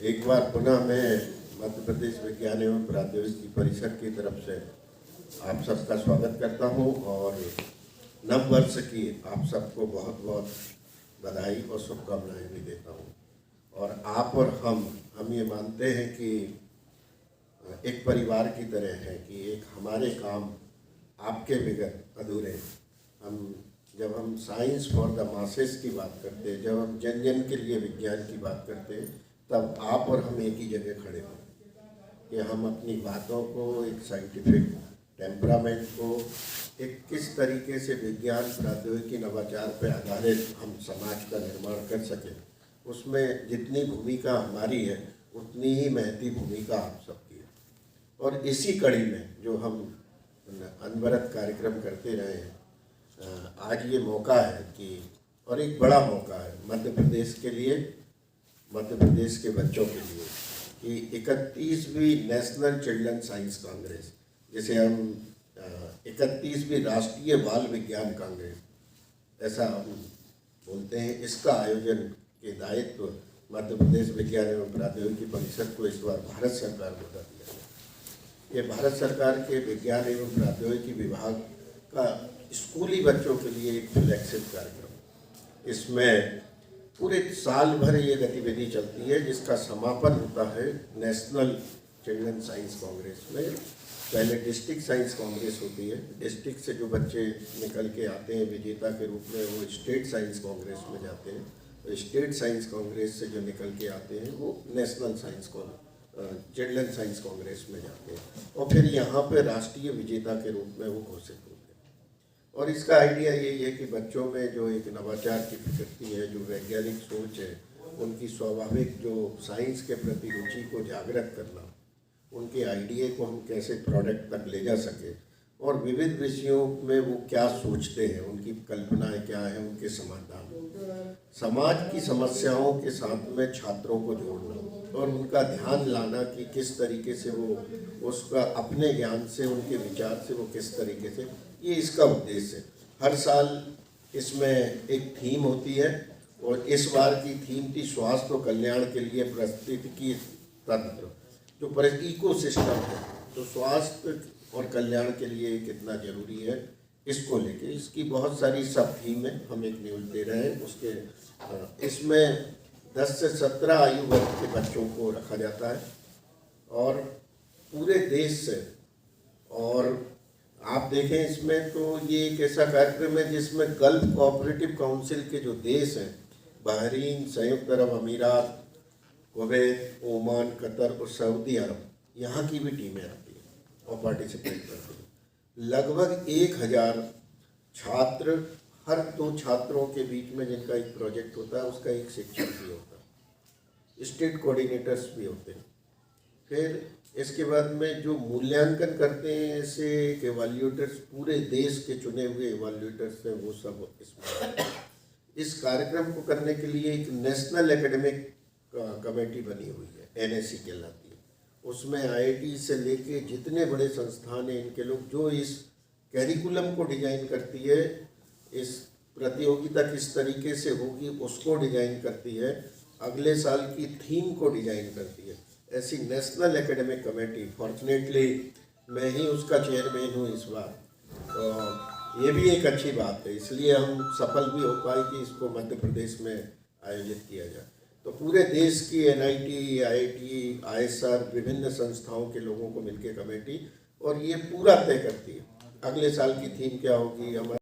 एक बार पुनः मैं मध्य प्रदेश विज्ञान एवं प्रौद्योगिकी परिषद की तरफ से आप सबका स्वागत करता हूं और नव वर्ष की आप सबको बहुत बहुत बधाई और शुभकामनाएं भी देता हूं। और आप और हम ये मानते हैं कि एक परिवार की तरह है कि एक हमारे काम आपके बगैर अधूरे हैं। जब हम साइंस फॉर द मासेस की बात करते हैं, जब हम जन जन के लिए विज्ञान की बात करते हैं, तब आप और हम एक ही जगह खड़े हों कि हम अपनी बातों को, एक साइंटिफिक टेम्परामेंट को, एक किस तरीके से विज्ञान प्रौद्योगिकी नवाचार पर आधारित हम समाज का निर्माण कर सकें। उसमें जितनी भूमिका हमारी है उतनी ही महती भूमिका आप सबकी है। और इसी कड़ी में जो हम अनवरत कार्यक्रम करते रहे हैं, आज ये मौका है कि, और एक बड़ा मौका है मध्य प्रदेश के लिए, मध्य प्रदेश के बच्चों के लिए, कि 31वीं नेशनल चिल्ड्रन साइंस कांग्रेस, जिसे हम 31वीं राष्ट्रीय बाल विज्ञान कांग्रेस ऐसा हम बोलते हैं, इसका आयोजन के दायित्व मध्य प्रदेश विज्ञान एवं प्रौद्योगिकी परिषद को इस बार भारत सरकार को दिया गया। ये भारत सरकार के विज्ञान एवं प्रौद्योगिकी विभाग का स्कूली बच्चों के लिए एक फ्लैगशिप कार्यक्रम। इसमें पूरे साल भर ये गतिविधि चलती है, जिसका समापन होता है नेशनल चिल्ड्रन साइंस कांग्रेस में। पहले डिस्ट्रिक्ट साइंस कांग्रेस होती है, डिस्ट्रिक्ट से जो बच्चे निकल के आते हैं विजेता के रूप में, वो स्टेट साइंस कांग्रेस में जाते हैं। तो स्टेट साइंस कांग्रेस से जो निकल के आते हैं वो national science children science Congress में जाते हैं, और फिर यहाँ पे राष्ट्रीय विजेता के रूप में वो घोषित होते हैं। और इसका आइडिया यही है कि बच्चों में जो एक नवाचार की प्रकृति है, जो वैज्ञानिक सोच है, उनकी स्वाभाविक जो साइंस के प्रति रुचि को जागृत करना, उनके आइडिया को हम कैसे प्रोडक्ट तक ले जा सके, और विविध विषयों में वो क्या सोचते हैं, उनकी कल्पनाएं क्या हैं, उनके समाधान, समाज की समस्याओं के साथ में छात्रों को जोड़ना और उनका ध्यान लाना कि किस तरीके से वो उसका अपने ज्ञान से, उनके विचार से वो किस तरीके से, ये इसका उद्देश्य है। हर साल इसमें एक थीम होती है, और इस बार की थीम थी स्वास्थ्य और कल्याण के लिए पारिस्थितिकी तंत्र, जो इकोसिस्टम है, तो स्वास्थ्य और कल्याण के लिए कितना जरूरी है, इसको लेके इसकी बहुत सारी सब थीमें हम एक न्यूज़ दे रहे हैं। उसके इसमें 10 से 17 आयु वर्ग के बच्चों को रखा जाता है, और पूरे देश से। और आप देखें इसमें तो ये एक ऐसा कार्यक्रम है जिसमें गल्फ कोऑपरेटिव काउंसिल के जो देश हैं, बहरीन, संयुक्त अरब अमीरात, कुवैत, ओमान, कतर और सऊदी अरब, यहाँ की भी टीमें आती हैं और पार्टिसिपेट करती हैं। लगभग 1000 छात्र, हर 2 छात्रों के बीच में जिनका एक प्रोजेक्ट होता है, उसका एक शिक्षक भी होता है, स्टेट कोऑर्डिनेटर्स भी होते हैं। फिर इसके बाद में जो मूल्यांकन करते हैं, ऐसे एक एवेल्यूएटर्स, पूरे देश के चुने हुए एवेल्यूएटर्स हैं, वो सब इसमें। इस कार्यक्रम को करने के लिए एक नेशनल एकेडमिक कमेटी बनी हुई है, NAC कहलाती है। उसमें IIT से लेके जितने बड़े संस्थान हैं, इनके लोग, जो इस कैरिकुलम को डिजाइन करती है, इस प्रतियोगिता किस तरीके से होगी उसको डिजाइन करती है, अगले साल की थीम को डिजाइन करती है, ऐसी नेशनल एकेडमिक कमेटी, फॉर्चुनेटली मैं ही उसका चेयरमैन हूँ इस बार, तो ये भी एक अच्छी बात है। इसलिए हम सफल भी हो पाए कि इसको मध्य प्रदेश में आयोजित किया जाए। तो पूरे देश की NIT, IIT, ISR, विभिन्न संस्थाओं के लोगों को मिलकर कमेटी, और ये पूरा तय करती है अगले साल की थीम क्या होगी, हमारे